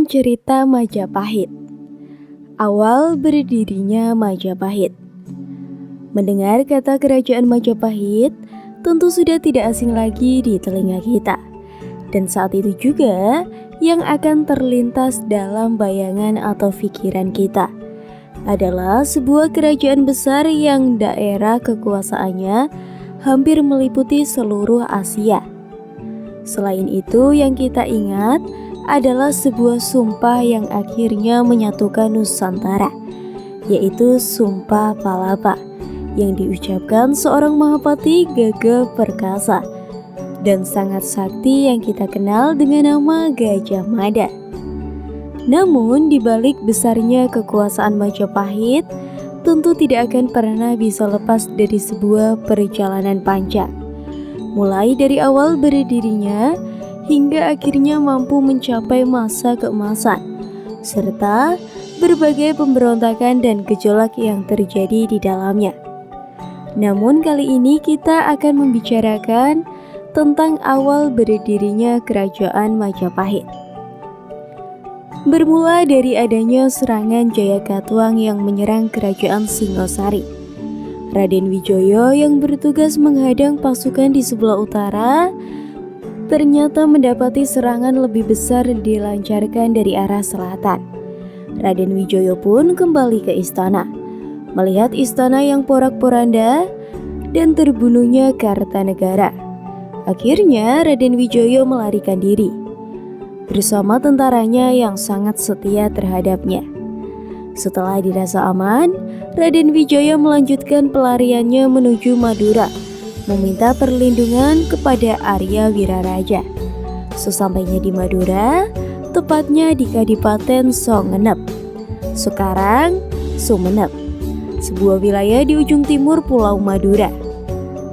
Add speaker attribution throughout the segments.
Speaker 1: Rangkaian cerita Majapahit. Awal berdirinya Majapahit. Mendengar kata kerajaan Majapahit, tentu sudah tidak asing lagi di telinga kita. Dan saat itu juga yang akan terlintas dalam bayangan atau pikiran kita adalah sebuah kerajaan besar yang daerah kekuasaannya hampir meliputi seluruh Asia. Selain itu, yang kita ingat adalah sebuah sumpah yang akhirnya menyatukan Nusantara, yaitu Sumpah Palapa, yang diucapkan seorang Mahapati gagah perkasa dan sangat sakti yang kita kenal dengan nama Gajah Mada. Namun, di balik besarnya kekuasaan Majapahit, tentu tidak akan pernah bisa lepas dari sebuah perjalanan panjang. Mulai dari awal berdirinya hingga akhirnya mampu mencapai masa keemasan, serta berbagai pemberontakan dan gejolak yang terjadi di dalamnya. Namun kali ini kita akan membicarakan tentang awal berdirinya kerajaan Majapahit. Bermula dari adanya serangan Jayakatwang yang menyerang kerajaan Singosari. Raden Wijaya yang bertugas menghadang pasukan di sebelah utara ternyata mendapati serangan lebih besar dilancarkan dari arah selatan. Raden Wijaya pun kembali ke istana, melihat istana yang porak-poranda dan terbunuhnya Kartanegara. Akhirnya Raden Wijaya melarikan diri bersama tentaranya yang sangat setia terhadapnya. Setelah dirasa aman, Raden Wijaya melanjutkan pelariannya menuju Madura, meminta perlindungan kepada Arya Wiraraja. Sesampainya di Madura, tepatnya di Kadipaten Songenep, sekarang Sumenep, sebuah wilayah di ujung timur Pulau Madura.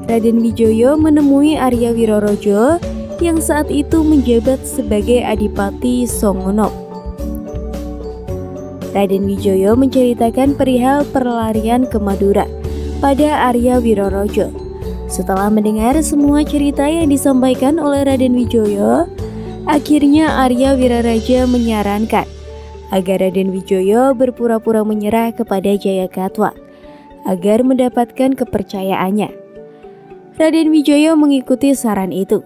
Speaker 1: Raden Wijaya menemui Arya Wiraraja yang saat itu menjabat sebagai Adipati Songonop. Raden Wijaya menceritakan perihal perlarian ke Madura pada Arya Wiraraja. Setelah mendengar semua cerita yang disampaikan oleh Raden Wijaya, akhirnya Arya Wiraraja menyarankan agar Raden Wijaya berpura-pura menyerah kepada Jayakatwang agar mendapatkan kepercayaannya. Raden Wijaya mengikuti saran itu.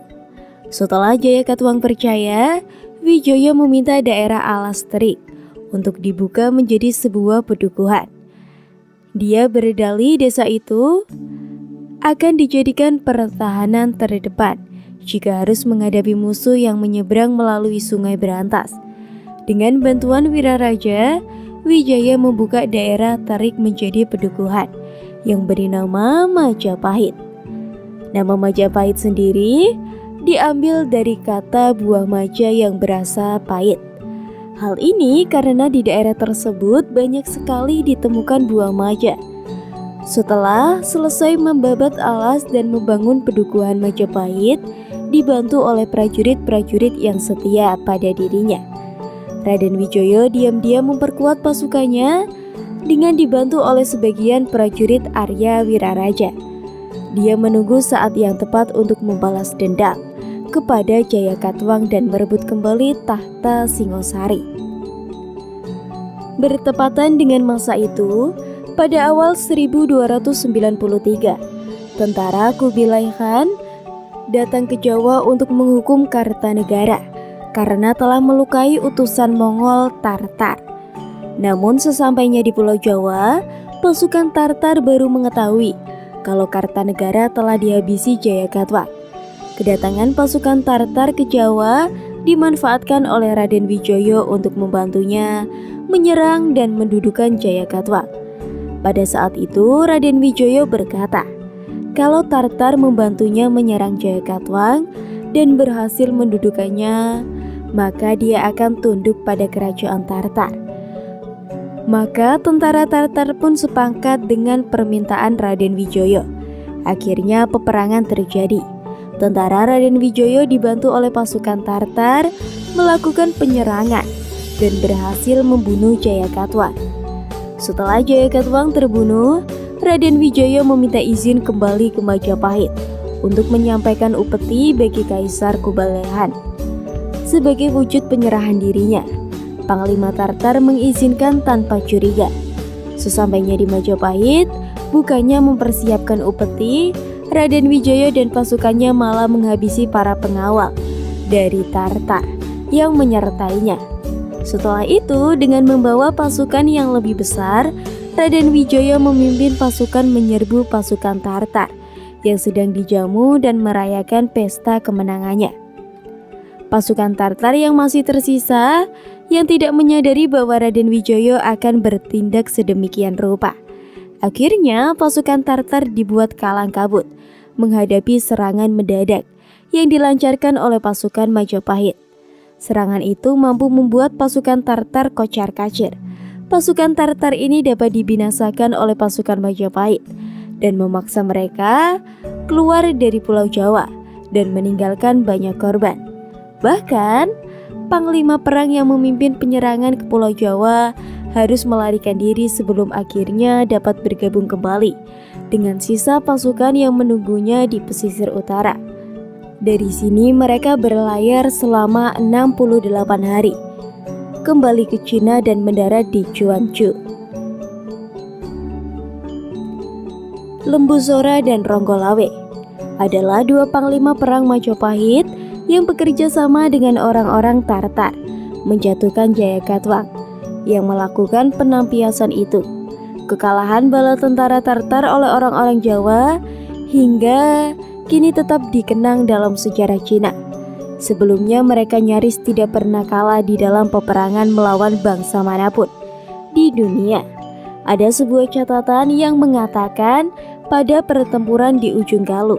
Speaker 1: Setelah Jayakatwang percaya, Wijaya meminta daerah Alas Terik untuk dibuka menjadi sebuah pedukuhan. Dia berdalih desa itu akan dijadikan pertahanan terdepan jika harus menghadapi musuh yang menyeberang melalui Sungai Berantas. Dengan bantuan Wiraraja, Wijaya membuka daerah Terik menjadi pedukuhan yang beri nama Majapahit. Nama Majapahit sendiri diambil dari kata buah maja yang berasa pahit. Hal ini karena di daerah tersebut banyak sekali ditemukan buah maja. Setelah selesai membabat alas dan membangun pedukuhan Majapahit, dibantu oleh prajurit-prajurit yang setia pada dirinya, Raden Wijaya diam-diam memperkuat pasukannya dengan dibantu oleh sebagian prajurit Arya Wiraraja. Dia menunggu saat yang tepat untuk membalas dendam kepada Jayakatwang dan merebut kembali tahta Singosari. Bertepatan dengan masa itu, pada awal 1293, tentara Kubilai Khan datang ke Jawa untuk menghukum Kartanegara karena telah melukai utusan Mongol Tartar. Namun sesampainya di Pulau Jawa, pasukan Tartar baru mengetahui kalau Kartanegara telah dihabisi Jayakatwang. Kedatangan pasukan Tartar ke Jawa dimanfaatkan oleh Raden Wijaya untuk membantunya menyerang dan mendudukan Jayakatwang. Pada saat itu Raden Wijaya berkata, kalau Tartar membantunya menyerang Jayakatwang dan berhasil mendudukannya, maka dia akan tunduk pada kerajaan Tartar. Maka tentara Tartar pun sepakat dengan permintaan Raden Wijaya. Akhirnya peperangan terjadi. Tentara Raden Wijaya dibantu oleh pasukan Tartar melakukan penyerangan dan berhasil membunuh Jayakatwang. Setelah Jayakatwang terbunuh, Raden Wijaya meminta izin kembali ke Majapahit untuk menyampaikan upeti bagi Kaisar Kublai Khan. Sebagai wujud penyerahan dirinya, Panglima Tartar mengizinkan tanpa curiga. Sesampainya di Majapahit, bukannya mempersiapkan upeti, Raden Wijaya dan pasukannya malah menghabisi para pengawal dari Tartar yang menyertainya. Setelah itu, dengan membawa pasukan yang lebih besar, Raden Wijaya memimpin pasukan menyerbu pasukan Tartar yang sedang dijamu dan merayakan pesta kemenangannya. Pasukan Tartar yang masih tersisa yang tidak menyadari bahwa Raden Wijaya akan bertindak sedemikian rupa. Akhirnya pasukan Tartar dibuat kalang kabut menghadapi serangan mendadak yang dilancarkan oleh pasukan Majapahit. Serangan itu mampu membuat pasukan Tartar kocar-kacir. Pasukan Tartar ini dapat dibinasakan oleh pasukan Majapahit dan memaksa mereka keluar dari Pulau Jawa dan meninggalkan banyak korban. Bahkan, panglima perang yang memimpin penyerangan ke Pulau Jawa harus melarikan diri sebelum akhirnya dapat bergabung kembali dengan sisa pasukan yang menunggunya di pesisir utara. Dari sini mereka berlayar selama 68 hari, kembali ke Cina dan mendarat di Cuanju. Lembu Sora dan Ronggolawe adalah dua panglima perang Majapahit yang bekerja sama dengan orang-orang Tartar menjatuhkan Jayakatwang yang melakukan penampiasan itu. Kekalahan bala tentara Tartar oleh orang-orang Jawa hingga kini tetap dikenang dalam sejarah Cina. Sebelumnya mereka nyaris tidak pernah kalah di dalam peperangan melawan bangsa manapun di dunia. Ada sebuah catatan yang mengatakan pada pertempuran di ujung Galuh,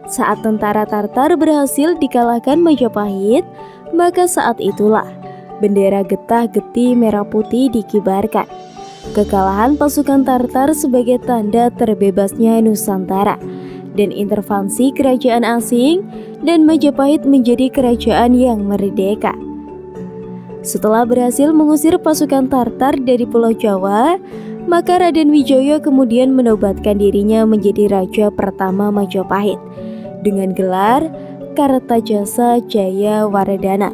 Speaker 1: saat tentara Tartar berhasil dikalahkan Majapahit, maka saat itulah bendera getah-getih merah putih dikibarkan. Kekalahan pasukan Tartar sebagai tanda terbebasnya Nusantara dan intervensi kerajaan asing, dan Majapahit menjadi kerajaan yang merdeka. Setelah berhasil mengusir pasukan Tartar dari Pulau Jawa, maka Raden Wijaya kemudian menobatkan dirinya menjadi raja pertama Majapahit dengan gelar Kartajasa Jaya Wardhana.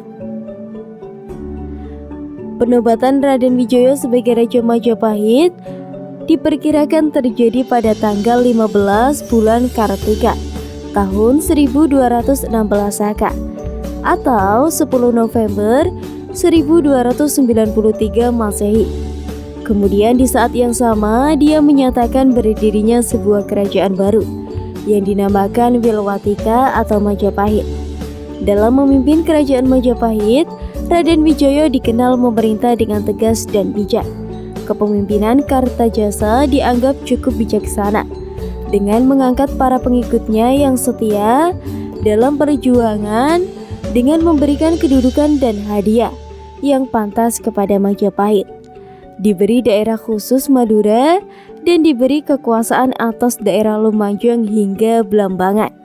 Speaker 1: Penobatan Raden Wijaya sebagai Raja Majapahit diperkirakan terjadi pada tanggal 15 bulan Kartika tahun 1216 Saka atau 10 November 1293 Masehi. Kemudian di saat yang sama dia menyatakan berdirinya sebuah kerajaan baru yang dinamakan Wilwatika atau Majapahit. Dalam memimpin kerajaan Majapahit, Raden Wijaya dikenal memerintah dengan tegas dan bijak. Kepemimpinan Kartajasa dianggap cukup bijaksana dengan mengangkat para pengikutnya yang setia dalam perjuangan dengan memberikan kedudukan dan hadiah yang pantas kepada Majapahit. Diberi daerah khusus Madura dan diberi kekuasaan atas daerah Lumajang hingga Blambangan.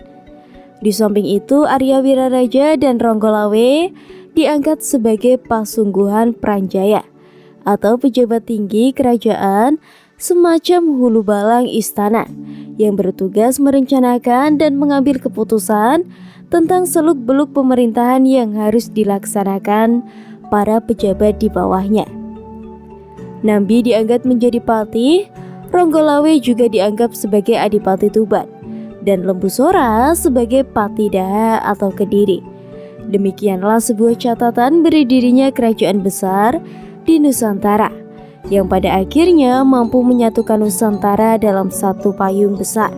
Speaker 1: Di samping itu, Arya Wiraraja dan Ronggolawe diangkat sebagai pasungguhan Pranjaya atau pejabat tinggi kerajaan, semacam hulu balang istana yang bertugas merencanakan dan mengambil keputusan tentang seluk-beluk pemerintahan yang harus dilaksanakan para pejabat di bawahnya. Nambi diangkat menjadi patih, Ronggolawe juga dianggap sebagai adipati Tuban, dan Lembu Sora sebagai Patidaha atau Kediri. Demikianlah sebuah catatan berdirinya kerajaan besar di Nusantara, yang pada akhirnya mampu menyatukan Nusantara dalam satu payung besar,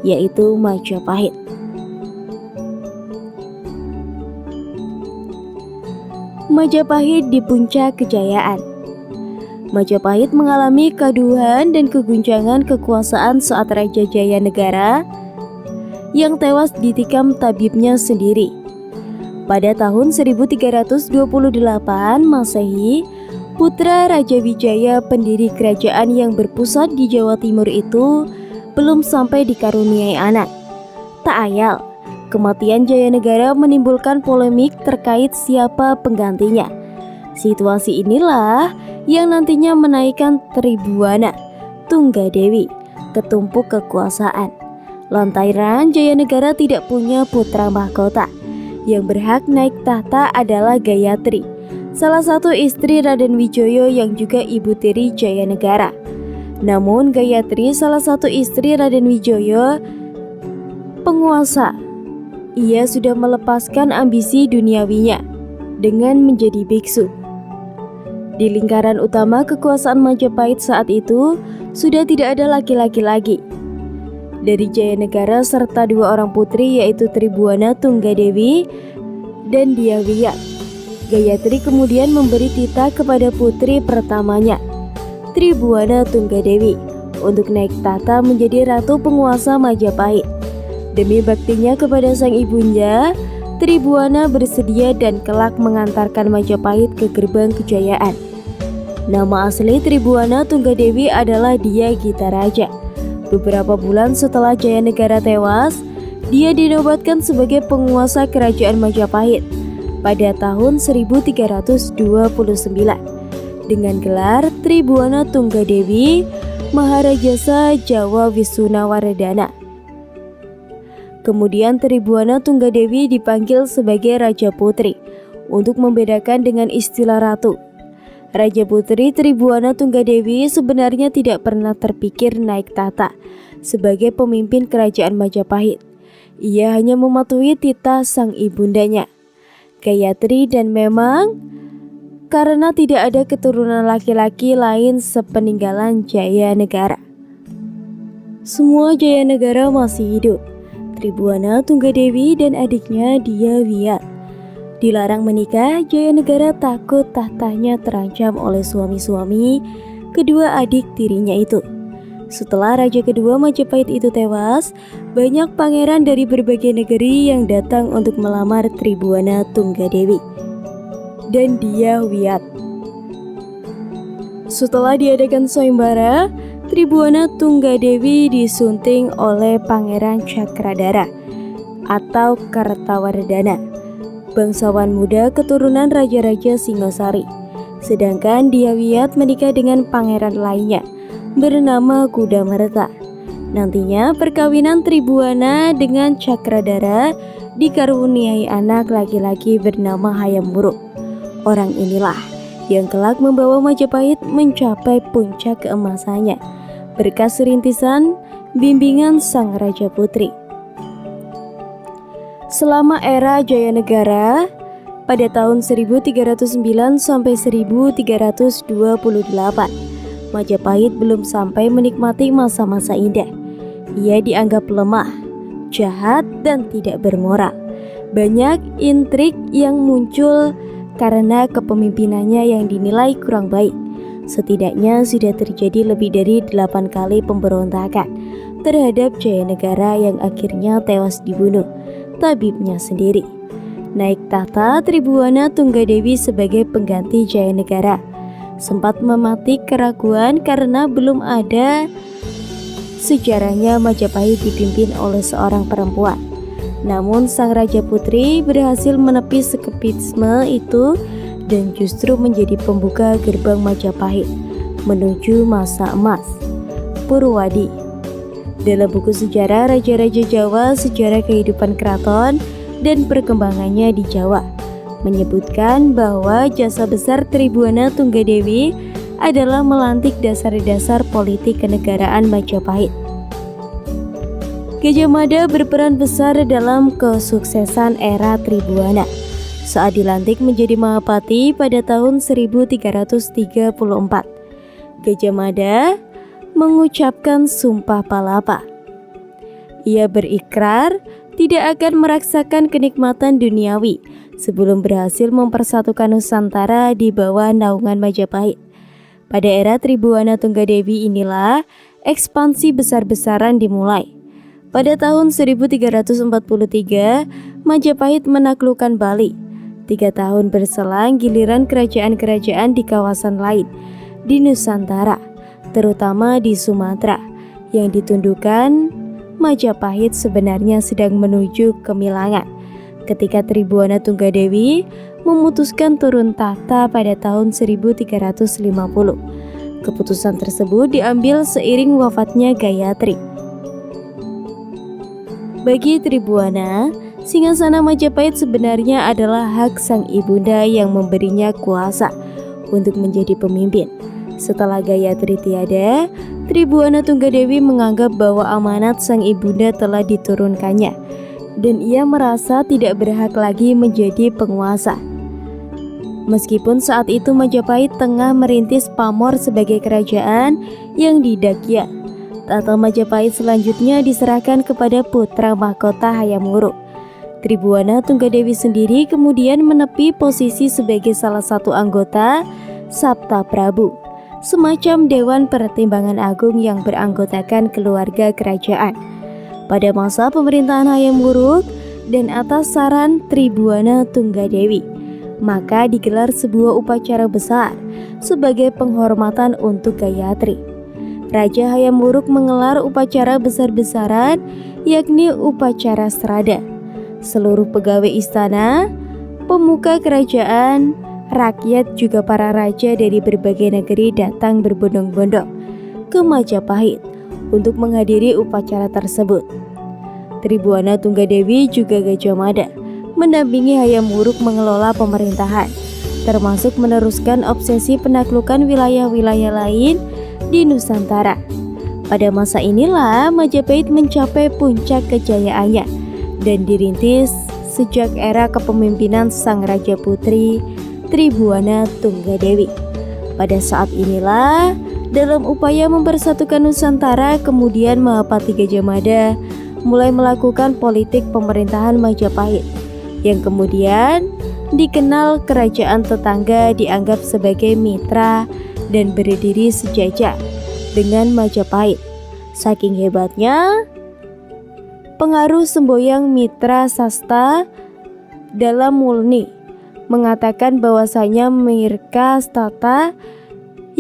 Speaker 1: yaitu Majapahit. Majapahit di puncak kejayaan. Majapahit mengalami keaduhan dan keguncangan kekuasaan saat Raja Jayanegara yang tewas ditikam tabibnya sendiri. Pada tahun 1328 Masehi, putra Raja Wijaya pendiri kerajaan yang berpusat di Jawa Timur itu belum sampai dikaruniai anak. Tak ayal, kematian Jayanegara menimbulkan polemik terkait siapa penggantinya. Situasi inilah yang nantinya menaikkan Tribuana Tunggadewi ke tumpuk kekuasaan. Lantaran Jayanegara tidak punya putra mahkota, yang berhak naik tahta adalah Gayatri, salah satu istri Raden Wijaya yang juga ibu tiri Jayanegara. Namun Gayatri, salah satu istri Raden Wijaya, penguasa. Ia sudah melepaskan ambisi duniawinya dengan menjadi biksu. Di lingkaran utama kekuasaan Majapahit saat itu sudah tidak ada laki-laki lagi. Dari Jayanegara serta dua orang putri yaitu Tribuana Tunggadewi dan Diawiyat, Gayatri kemudian memberi titah kepada putri pertamanya, Tribuana Tunggadewi, untuk naik tahta menjadi ratu penguasa Majapahit. Demi baktinya kepada sang ibunda, Tribuana bersedia dan kelak mengantarkan Majapahit ke gerbang kejayaan. Nama asli Tribuana Tunggadewi adalah Dia Gita Raja. Beberapa bulan setelah Jayanegara tewas, dia dinobatkan sebagai penguasa kerajaan Majapahit pada tahun 1329 dengan gelar Tribuana Tunggadewi Maharajasa Jawa Wisunawardana. Kemudian Tribuana Tunggadewi dipanggil sebagai Raja Putri untuk membedakan dengan istilah ratu. Raja Putri Tribuana Tunggadewi sebenarnya tidak pernah terpikir naik tahta sebagai pemimpin kerajaan Majapahit. Ia hanya mematuhi titah sang ibundanya, Gayatri, dan memang karena tidak ada keturunan laki-laki lain sepeninggalan Jayanegara. Semua Jayanegara masih hidup. Tribuana Tunggadewi dan adiknya Diawiyat dilarang menikah. Jayanegara takut tahtanya terancam oleh suami-suami kedua adik tirinya itu. Setelah raja kedua Majapahit itu tewas, banyak pangeran dari berbagai negeri yang datang untuk melamar Tribuana Tunggadewi dan Diawiyat. Setelah diadakan sayembara, Tribuana Tunggadewi disunting oleh Pangeran Cakradara atau Kartawardhana, bangsawan muda keturunan Raja-Raja Singasari. Sedangkan Diawiyat menikah dengan pangeran lainnya bernama Kudamarta. Nantinya perkawinan Tribuana dengan Cakradara dikaruniai anak laki-laki bernama Hayam Wuruk. Orang inilah yang kelak membawa Majapahit mencapai puncak keemasannya berkat rintisan bimbingan sang Raja Putri. Selama era Jayanegara pada tahun 1309 sampai 1328, Majapahit belum sampai menikmati masa-masa indah. Ia dianggap lemah, jahat, dan tidak bermoral. Banyak intrik yang muncul karena kepemimpinannya yang dinilai kurang baik. Setidaknya sudah terjadi lebih dari 8 kali pemberontakan terhadap Jayanegara yang akhirnya tewas dibunuh tabibnya sendiri. Naik tahta Tribuana Tunggadewi sebagai pengganti Jayanegara sempat mematik keraguan karena belum ada sejarahnya Majapahit dipimpin oleh seorang perempuan. Namun sang Raja Putri berhasil menepis skeptisisme itu dan justru menjadi pembuka gerbang Majapahit menuju masa emas Purwadi. Dalam buku sejarah Raja-Raja Jawa, Sejarah Kehidupan Keraton dan Perkembangannya di Jawa, menyebutkan bahwa jasa besar Tribuana Tunggadewi adalah melantik dasar-dasar politik kenegaraan Majapahit. Gajah Mada berperan besar dalam kesuksesan era Tribuana saat dilantik menjadi Mahapati pada tahun 1334. Gajah Mada mengucapkan sumpah palapa. Ia berikrar tidak akan merasakan kenikmatan duniawi sebelum berhasil mempersatukan Nusantara di bawah naungan Majapahit. Pada era Tribuana Tunggadewi inilah ekspansi besar-besaran dimulai. Pada tahun 1343, Majapahit menaklukkan Bali. 3 tahun berselang giliran kerajaan-kerajaan di kawasan lain di Nusantara, terutama di Sumatera, yang ditundukkan. Majapahit sebenarnya sedang menuju kemilangan ketika Tribuana Tunggadewi memutuskan turun tahta pada tahun 1350. Keputusan tersebut diambil seiring wafatnya Gayatri. Bagi Tribuana, Singgasana Majapahit sebenarnya adalah hak sang ibunda yang memberinya kuasa untuk menjadi pemimpin. Setelah Gayatri tiada, Tribuana Tunggadewi menganggap bahwa amanat sang ibunda telah diturunkannya dan ia merasa tidak berhak lagi menjadi penguasa. Meskipun saat itu Majapahit tengah merintis pamor sebagai kerajaan yang didakya, tahta Majapahit selanjutnya diserahkan kepada putra mahkota Hayam Wuruk. Tribuana Tunggadewi sendiri kemudian menepi posisi sebagai salah satu anggota Sabta Prabu, semacam Dewan Pertimbangan Agung yang beranggotakan keluarga kerajaan. Pada masa pemerintahan Hayam Wuruk dan atas saran Tribuana Tunggadewi, maka digelar sebuah upacara besar sebagai penghormatan untuk Gayatri. Raja Hayam Wuruk mengelar upacara besar-besaran, yakni upacara serada. Seluruh pegawai istana, pemuka kerajaan, rakyat juga para raja dari berbagai negeri datang berbondong-bondong ke Majapahit untuk menghadiri upacara tersebut. Tribuana Tunggadewi juga Gajah Mada mendampingi Hayam Wuruk mengelola pemerintahan, termasuk meneruskan obsesi penaklukan wilayah-wilayah lain di Nusantara. Pada masa inilah Majapahit mencapai puncak kejayaannya dan dirintis sejak era kepemimpinan sang Raja Putri Tribuana Tunggadewi. Pada saat inilah, dalam upaya mempersatukan Nusantara, kemudian Mahapati Gajah Mada mulai melakukan politik pemerintahan Majapahit, yang kemudian dikenal kerajaan tetangga dianggap sebagai mitra dan berdiri sejajar dengan Majapahit. Saking hebatnya pengaruh semboyang Mitra Sasta dalam Mulni mengatakan bahwasanya Mirkastata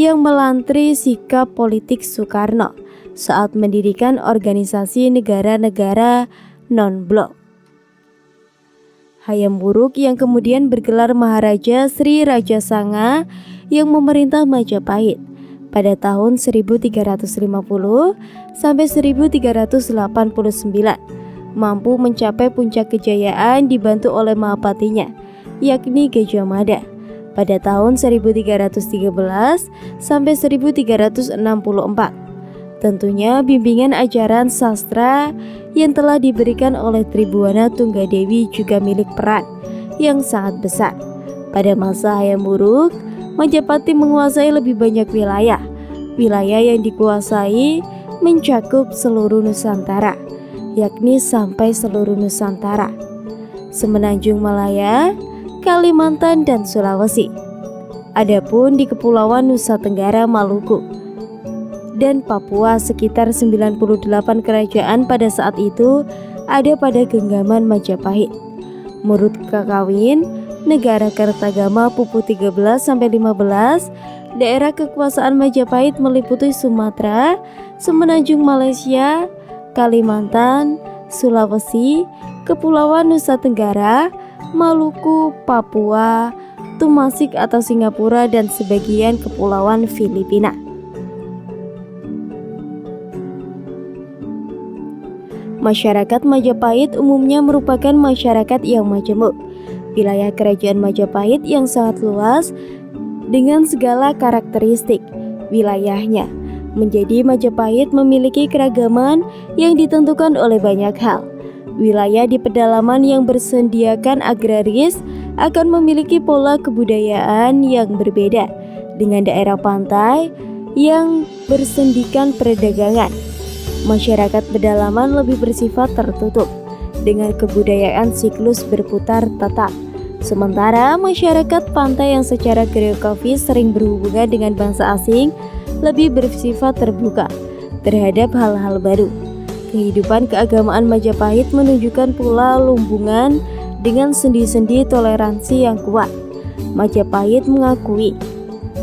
Speaker 1: yang melantri sikap politik Soekarno saat mendirikan organisasi negara-negara non-blok. Hayam Wuruk yang kemudian bergelar Maharaja Sri Raja Sanga yang memerintah Majapahit pada tahun 1350 sampai 1389 mampu mencapai puncak kejayaan dibantu oleh mahapatinya, yakni Gajah Mada pada tahun 1313 sampai 1364. Tentunya bimbingan ajaran sastra yang telah diberikan oleh Tribuana Tunggadewi juga milik peran yang sangat besar. Pada masa Hayam Wuruk, Majapahit menguasai lebih banyak wilayah. Wilayah yang dikuasai mencakup seluruh Nusantara, yakni sampai seluruh Nusantara, Semenanjung Malaya, Kalimantan, dan Sulawesi. Adapun di Kepulauan Nusa Tenggara, Maluku, dan Papua, sekitar 98 kerajaan pada saat itu ada pada genggaman Majapahit. Menurut Kakawin, Negara Kertagama Pupu 13-15, daerah kekuasaan Majapahit meliputi Sumatera, Semenanjung Malaysia, Kalimantan, Sulawesi, Kepulauan Nusa Tenggara, Maluku, Papua, Tumasik atau Singapura, dan sebagian kepulauan Filipina. Masyarakat Majapahit umumnya merupakan masyarakat yang majemuk. Wilayah kerajaan Majapahit yang sangat luas dengan segala karakteristik wilayahnya menjadi Majapahit memiliki keragaman yang ditentukan oleh banyak hal. Wilayah di pedalaman yang bersendiakan agraris akan memiliki pola kebudayaan yang berbeda dengan daerah pantai yang bersendikan perdagangan. Masyarakat pedalaman lebih bersifat tertutup dengan kebudayaan siklus berputar tetap. Sementara masyarakat pantai yang secara geografis sering berhubungan dengan bangsa asing lebih bersifat terbuka terhadap hal-hal baru. Kehidupan keagamaan Majapahit menunjukkan pula lumbungan dengan sendi-sendi toleransi yang kuat. Majapahit mengakui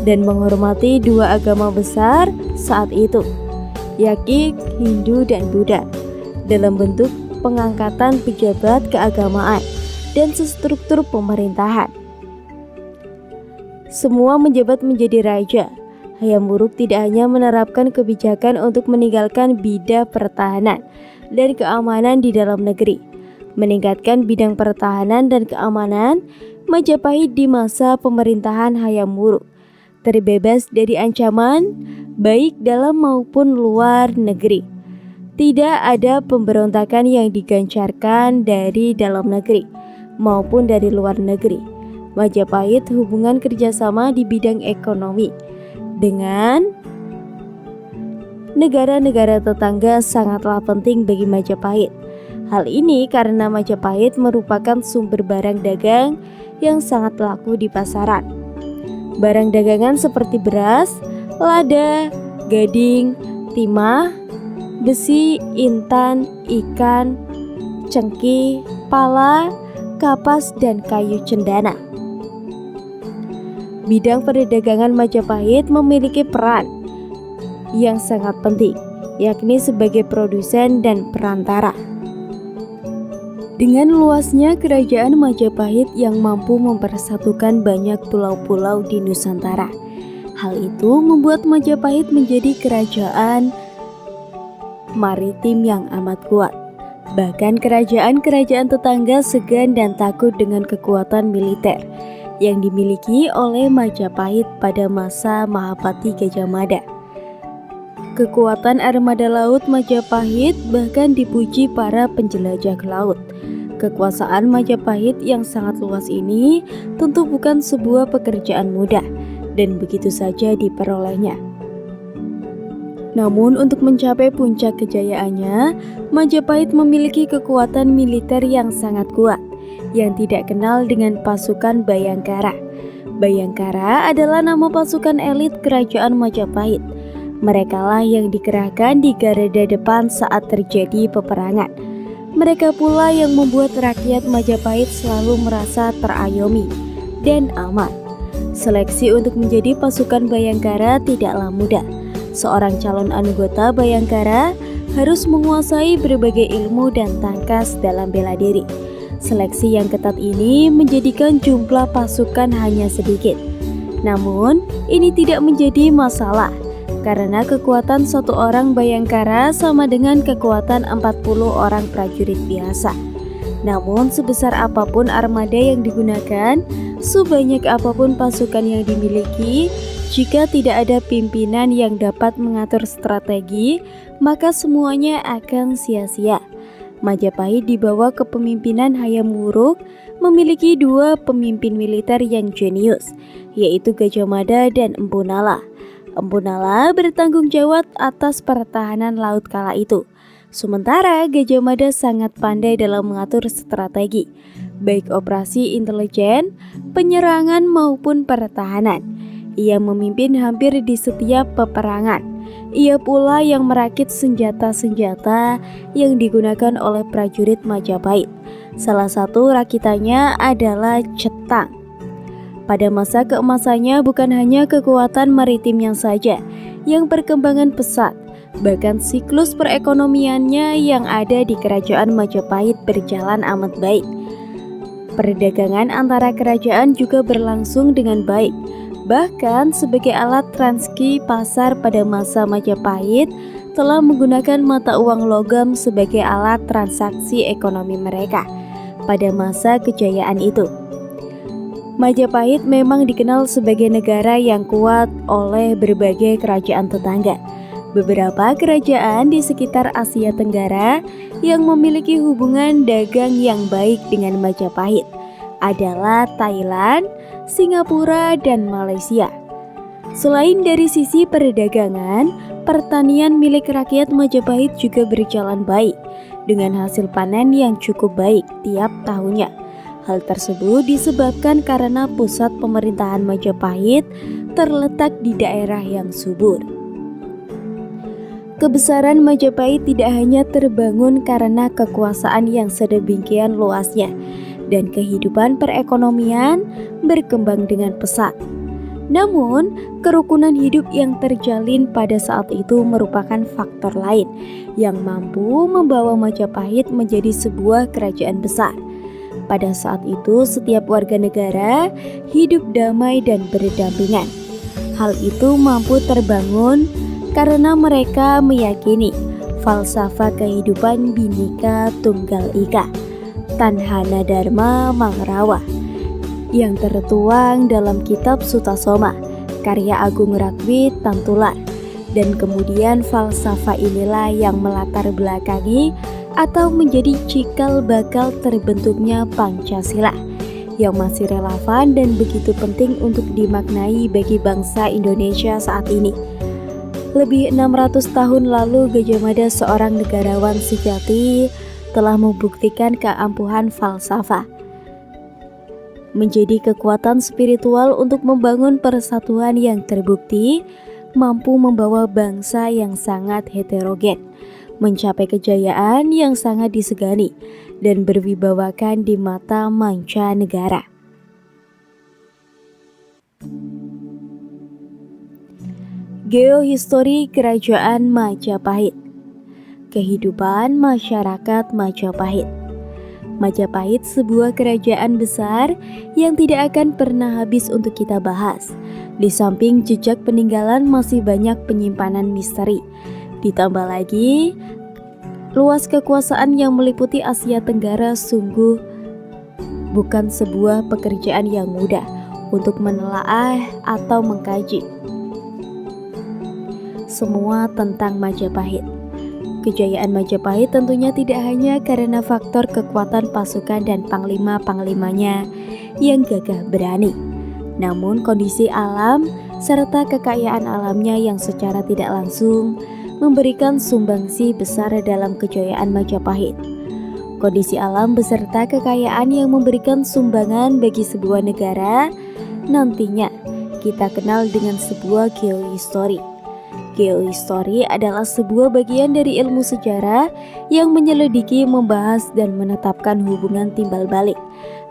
Speaker 1: dan menghormati dua agama besar saat itu, yakni Hindu dan Buddha, dalam bentuk pengangkatan pejabat keagamaan dan struktur pemerintahan. Semua menjabat menjadi raja. Hayam Wuruk tidak hanya menerapkan kebijakan untuk meninggalkan bidang pertahanan dan keamanan di dalam negeri. meningkatkan bidang pertahanan dan keamanan Majapahit di masa pemerintahan Hayam Wuruk, terbebas dari ancaman baik dalam maupun luar negeri. Tidak ada pemberontakan yang digencarkan dari dalam negeri maupun dari luar negeri. Majapahit hubungan kerjasama di bidang ekonomi dengan negara-negara tetangga sangatlah penting bagi Majapahit. Hal ini karena Majapahit merupakan sumber barang dagang yang sangat laku di pasaran. Barang dagangan seperti beras, lada, gading, timah, besi, intan, ikan, cengkeh, pala, kapas, dan kayu cendana. Bidang perdagangan Majapahit memiliki peran yang sangat penting, yakni sebagai produsen dan perantara. Dengan luasnya kerajaan Majapahit yang mampu mempersatukan banyak pulau-pulau di Nusantara, hal itu membuat Majapahit menjadi kerajaan maritim yang amat kuat. Bahkan kerajaan-kerajaan tetangga segan dan takut dengan kekuatan militer yang dimiliki oleh Majapahit pada masa Mahapati Gajah Mada. Kekuatan armada laut Majapahit bahkan dipuji para penjelajah laut. Kekuasaan Majapahit yang sangat luas ini tentu bukan sebuah pekerjaan mudah dan begitu saja diperolehnya. Namun untuk mencapai puncak kejayaannya, Majapahit memiliki kekuatan militer yang sangat kuat, yang tidak kenal dengan pasukan Bayangkara. Bayangkara adalah nama pasukan elit kerajaan Majapahit. Merekalah yang dikerahkan di garda depan saat terjadi peperangan. Mereka pula yang membuat rakyat Majapahit selalu merasa terayomi dan aman. Seleksi untuk menjadi pasukan Bayangkara tidaklah mudah. Seorang calon anggota Bayangkara harus menguasai berbagai ilmu dan tangkas dalam bela diri. Seleksi yang ketat ini menjadikan jumlah pasukan hanya sedikit. Namun, ini tidak menjadi masalah karena kekuatan satu orang Bayangkara sama dengan kekuatan 40 orang prajurit biasa. Namun sebesar apapun armada yang digunakan, sebanyak apapun pasukan yang dimiliki, jika tidak ada pimpinan yang dapat mengatur strategi, maka semuanya akan sia-sia. Majapahit di bawah kepemimpinan Hayam Wuruk memiliki dua pemimpin militer yang jenius, yaitu Gajah Mada dan Empu Nala. Empu Nala bertanggung jawab atas pertahanan laut kala itu. Sementara Gajah Mada sangat pandai dalam mengatur strategi, baik operasi intelijen, penyerangan maupun pertahanan. Ia memimpin hampir di setiap peperangan. Ia pula yang merakit senjata-senjata yang digunakan oleh prajurit Majapahit. Salah satu rakitannya adalah cetang. Pada masa keemasannya bukan hanya kekuatan maritimnya saja yang perkembangan pesat, bahkan siklus perekonomiannya yang ada di kerajaan Majapahit berjalan amat baik. Perdagangan antara kerajaan juga berlangsung dengan baik. Bahkan sebagai alat transaksi pasar pada masa Majapahit telah menggunakan mata uang logam sebagai alat transaksi ekonomi mereka pada masa kejayaan itu. Majapahit memang dikenal sebagai negara yang kuat oleh berbagai kerajaan tetangga. Beberapa kerajaan di sekitar Asia Tenggara yang memiliki hubungan dagang yang baik dengan Majapahit adalah Thailand, Singapura, dan Malaysia. Selain dari sisi perdagangan, pertanian milik rakyat Majapahit juga berjalan baik dengan hasil panen yang cukup baik tiap tahunnya. Hal tersebut disebabkan karena pusat pemerintahan Majapahit terletak di daerah yang subur. Kebesaran Majapahit tidak hanya terbangun karena kekuasaan yang sedemikian luasnya, dan kehidupan perekonomian berkembang dengan pesat. Namun, kerukunan hidup yang terjalin pada saat itu merupakan faktor lain yang mampu membawa Majapahit menjadi sebuah kerajaan besar. Pada saat itu, setiap warga negara hidup damai dan berdampingan. Hal itu mampu terbangun karena mereka meyakini falsafah kehidupan Bhinneka Tunggal Ika. Tanhana Dharma Mangrawa yang tertuang dalam kitab Sutasoma karya Agung Rakwit Tantular. Dan kemudian falsafah inilah yang melatar belakangi atau menjadi cikal bakal terbentuknya Pancasila yang masih relevan dan begitu penting untuk dimaknai bagi bangsa Indonesia saat ini. Lebih 600 tahun lalu Gajah Mada, seorang negarawan sejati, telah membuktikan keampuhan falsafah menjadi kekuatan spiritual untuk membangun persatuan yang terbukti mampu membawa bangsa yang sangat heterogen mencapai kejayaan yang sangat disegani dan berwibawakan di mata mancanegara. Geohistori Kerajaan Majapahit. Kehidupan masyarakat Majapahit. Majapahit sebuah kerajaan besar yang tidak akan pernah habis untuk kita bahas. Di samping jejak peninggalan masih banyak penyimpanan misteri. Ditambah lagi luas kekuasaan yang meliputi Asia Tenggara, sungguh bukan sebuah pekerjaan yang mudah untuk menelaah atau mengkaji semua tentang Majapahit. Kejayaan Majapahit tentunya tidak hanya karena faktor kekuatan pasukan dan panglima-panglimanya yang gagah berani, namun kondisi alam serta kekayaan alamnya yang secara tidak langsung memberikan sumbangsi besar dalam kejayaan Majapahit. Kondisi alam beserta kekayaan yang memberikan sumbangan bagi sebuah negara nantinya kita kenal dengan sebuah geohistori. Geohistori adalah sebuah bagian dari ilmu sejarah yang menyelidiki, membahas, dan menetapkan hubungan timbal balik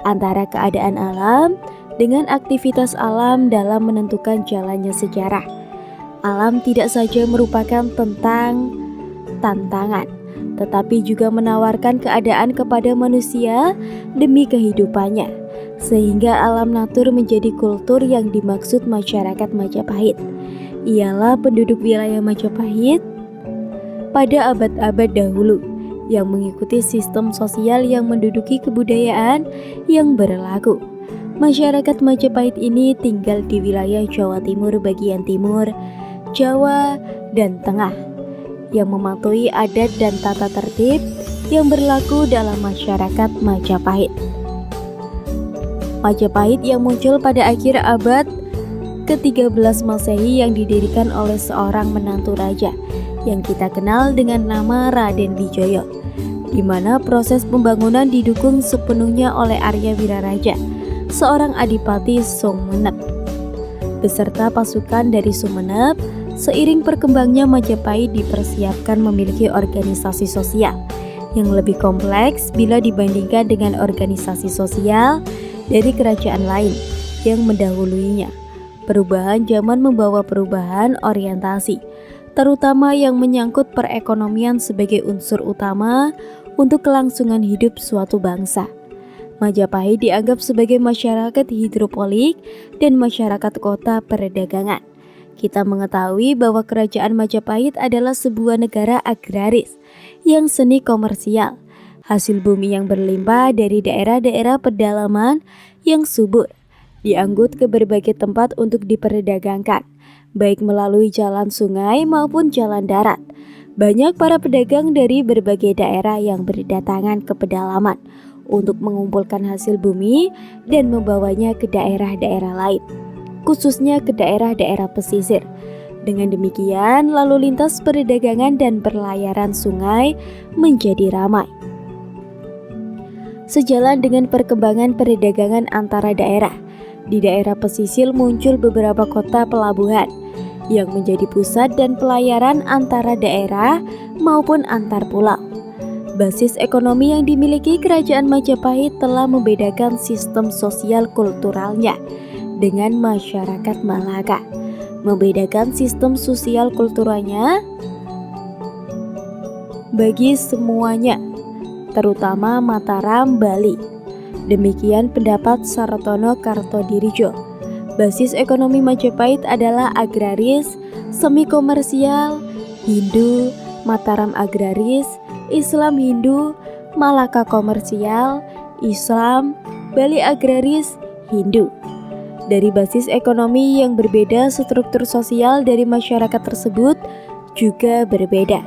Speaker 1: antara keadaan alam dengan aktivitas alam dalam menentukan jalannya sejarah. Alam tidak saja merupakan tentang tantangan, tetapi juga menawarkan keadaan kepada manusia demi kehidupannya, sehingga alam natur menjadi kultur yang dimaksud masyarakat Majapahit. Ialah penduduk wilayah Majapahit pada abad-abad dahulu yang mengikuti sistem sosial yang menduduki kebudayaan yang berlaku. Masyarakat Majapahit ini tinggal di wilayah Jawa Timur bagian timur, Jawa, dan Tengah yang mematuhi adat dan tata tertib yang berlaku dalam masyarakat Majapahit. Majapahit yang muncul pada akhir abad ke-13 Masehi yang didirikan oleh seorang menantu raja yang kita kenal dengan nama Raden Wijaya, di mana proses pembangunan didukung sepenuhnya oleh Arya Wiraraja, seorang adipati Sumenep, beserta pasukan dari Sumenep. Seiring perkembangnya Majapahit dipersiapkan memiliki organisasi sosial yang lebih kompleks bila dibandingkan dengan organisasi sosial dari kerajaan lain yang mendahuluinya. Perubahan zaman membawa perubahan orientasi, terutama yang menyangkut perekonomian sebagai unsur utama untuk kelangsungan hidup suatu bangsa. Majapahit dianggap sebagai masyarakat hidropolik dan masyarakat kota perdagangan. Kita mengetahui bahwa kerajaan Majapahit adalah sebuah negara agraris yang seni komersial, hasil bumi yang berlimpah dari daerah-daerah pedalaman yang subur, diangkut ke berbagai tempat untuk diperdagangkan, baik melalui jalan sungai maupun jalan darat. Banyak para pedagang dari berbagai daerah yang berdatangan ke pedalaman untuk mengumpulkan hasil bumi dan membawanya ke daerah-daerah lain, khususnya ke daerah-daerah pesisir. Dengan demikian, lalu lintas perdagangan dan perlayaran sungai menjadi ramai. Sejalan dengan perkembangan perdagangan antara daerah, di daerah pesisir muncul beberapa kota pelabuhan yang menjadi pusat dan pelayaran antara daerah maupun antar pulau. Basis ekonomi yang dimiliki kerajaan Majapahit telah membedakan sistem sosial kulturalnya dengan masyarakat Malaka. Membedakan sistem sosial kulturalnya bagi semuanya, terutama Mataram, Bali. Demikian pendapat Sartono Kartodirijo. Basis ekonomi Majapahit adalah agraris, semi komersial, Hindu, Mataram agraris, Islam Hindu, Malaka komersial, Islam, Bali agraris, Hindu. Dari basis ekonomi yang berbeda, struktur sosial dari masyarakat tersebut juga berbeda.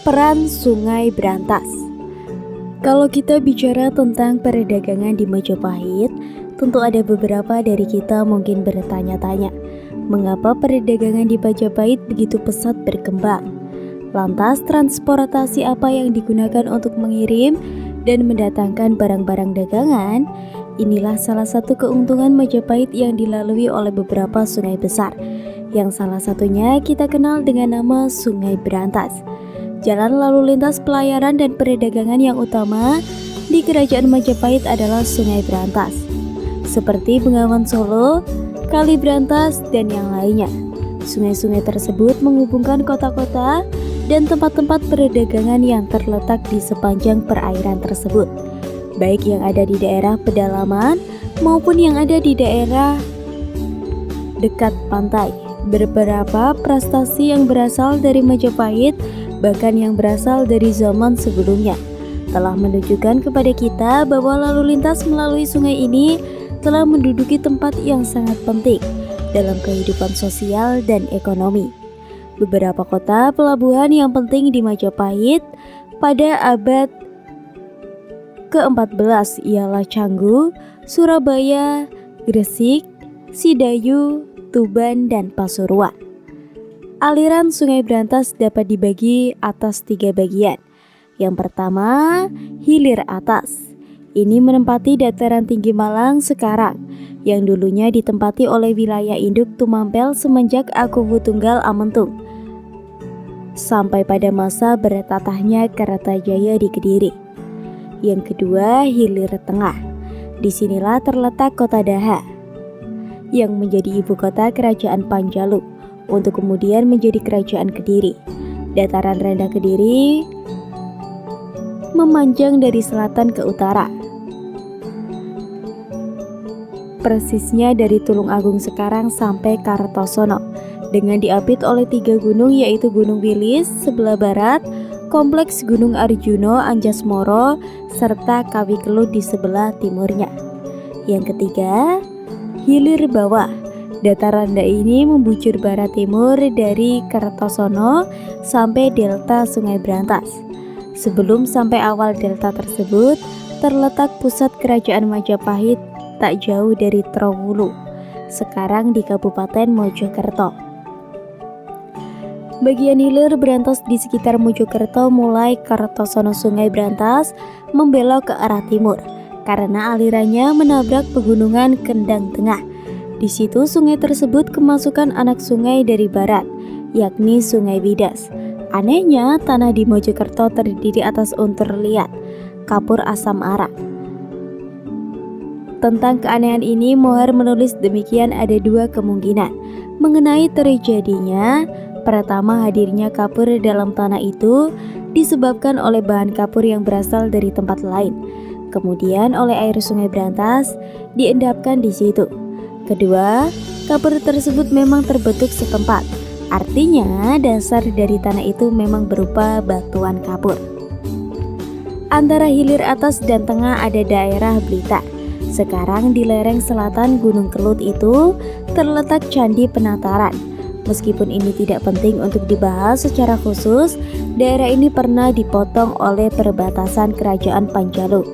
Speaker 1: Peran Sungai Brantas. Kalau kita bicara tentang perdagangan di Majapahit, tentu ada beberapa dari kita mungkin bertanya-tanya, mengapa perdagangan di Majapahit begitu pesat berkembang? Lantas transportasi apa yang digunakan untuk mengirim dan mendatangkan barang-barang dagangan? Inilah salah satu keuntungan Majapahit yang dilalui oleh beberapa sungai besar, yang salah satunya kita kenal dengan nama Sungai Brantas. Jalan lalu lintas pelayaran dan perdagangan yang utama di Kerajaan Majapahit adalah Sungai Brantas, seperti Bengawan Solo, Kali Brantas, dan yang lainnya. Sungai-sungai tersebut menghubungkan kota-kota dan tempat-tempat perdagangan yang terletak di sepanjang perairan tersebut, baik yang ada di daerah pedalaman maupun yang ada di daerah dekat pantai. Beberapa prestasi yang berasal dari Majapahit, bahkan yang berasal dari zaman sebelumnya, telah menunjukkan kepada kita bahwa lalu lintas melalui sungai ini telah menduduki tempat yang sangat penting dalam kehidupan sosial dan ekonomi. Beberapa kota pelabuhan yang penting di Majapahit pada abad ke-14 ialah Canggu, Surabaya, Gresik, Sidayu, Tuban, dan Pasuruan. Aliran Sungai Brantas dapat dibagi atas 3 bagian. Yang pertama, hilir atas. Ini menempati dataran tinggi Malang sekarang, yang dulunya ditempati oleh wilayah induk Tumampel semenjak Akubutunggal Amentung, sampai pada masa bertatahnya Kertajaya di Kediri. Yang kedua, hilir tengah. Disinilah terletak kota Daha, yang menjadi ibu kota kerajaan Panjalu, untuk kemudian menjadi kerajaan Kediri. Dataran rendah Kediri memanjang dari selatan ke utara, persisnya dari Tulung Agung sekarang sampai Kartosono, dengan diapit oleh 3 gunung, yaitu Gunung Wilis sebelah barat, Kompleks Gunung Arjuno, Anjasmoro, serta Kawi Kelut di sebelah timurnya. Yang ketiga, hilir bawah. Dataran rendah ini membujur barat timur dari Kertosono sampai delta Sungai Brantas. Sebelum sampai awal delta tersebut, terletak pusat kerajaan Majapahit tak jauh dari Trowulo, sekarang di Kabupaten Mojokerto. Bagian hilir Brantas di sekitar Mojokerto mulai Kertosono Sungai Brantas membelok ke arah timur karena alirannya menabrak pegunungan Kendang Tengah. Di situ sungai tersebut kemasukan anak sungai dari barat, yakni Sungai Widas. Anehnya, tanah di Mojokerto terdiri atas untur liat, kapur asam arak. Tentang keanehan ini, Moher menulis demikian: ada 2 kemungkinan mengenai terjadinya. Pertama, hadirnya kapur dalam tanah itu disebabkan oleh bahan kapur yang berasal dari tempat lain, kemudian oleh air Sungai Brantas diendapkan di situ. Kedua, kapur tersebut memang terbentuk setempat, artinya dasar dari tanah itu memang berupa batuan kapur. Antara hilir atas dan tengah ada daerah Blitar. Sekarang di lereng selatan Gunung Kelut itu terletak Candi Penataran. Meskipun ini tidak penting untuk dibahas secara khusus, daerah ini pernah dipotong oleh perbatasan kerajaan Panjalu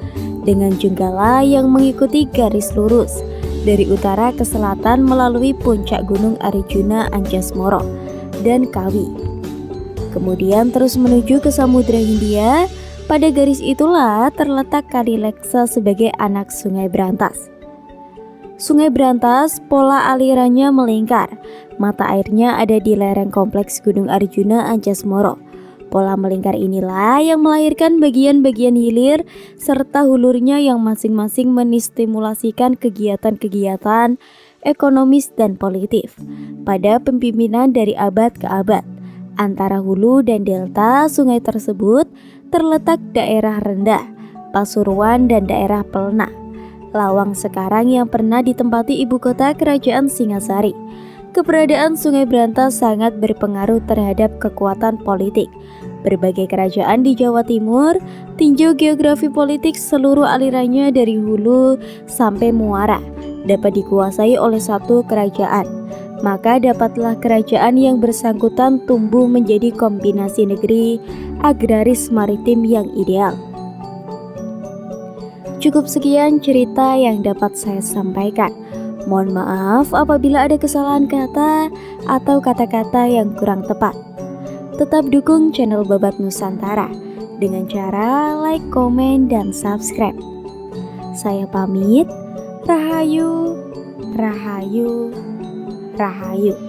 Speaker 1: dengan jenggala yang mengikuti garis lurus dari utara ke selatan melalui puncak Gunung Arjuna, Anjasmoro, dan Kawi. Kemudian terus menuju ke Samudra Hindia. Pada garis itulah terletak Kali Leksa sebagai anak Sungai Brantas. Sungai Brantas pola alirannya melingkar. Mata airnya ada di lereng kompleks Gunung Arjuna, Anjasmoro. Pola melingkar inilah yang melahirkan bagian-bagian hilir serta hulurnya yang masing-masing menstimulasikan kegiatan-kegiatan ekonomis dan politik pada pemimpinan dari abad ke abad. Antara hulu dan delta sungai tersebut terletak daerah rendah, Pasuruan, dan daerah Pelna, Lawang sekarang yang pernah ditempati ibu kota kerajaan Singasari. Keberadaan Sungai Brantas sangat berpengaruh terhadap kekuatan politik, berbagai kerajaan di Jawa Timur, tinjau geografi politik seluruh alirannya dari hulu sampai muara dapat dikuasai oleh satu kerajaan. Maka dapatlah kerajaan yang bersangkutan tumbuh menjadi kombinasi negeri agraris maritim yang ideal. Cukup sekian cerita yang dapat saya sampaikan. Mohon maaf apabila ada kesalahan kata atau kata-kata yang kurang tepat. Tetap dukung channel Babat Nusantara dengan cara like, komen, dan subscribe. Saya pamit. Rahayu, rahayu, rahayu.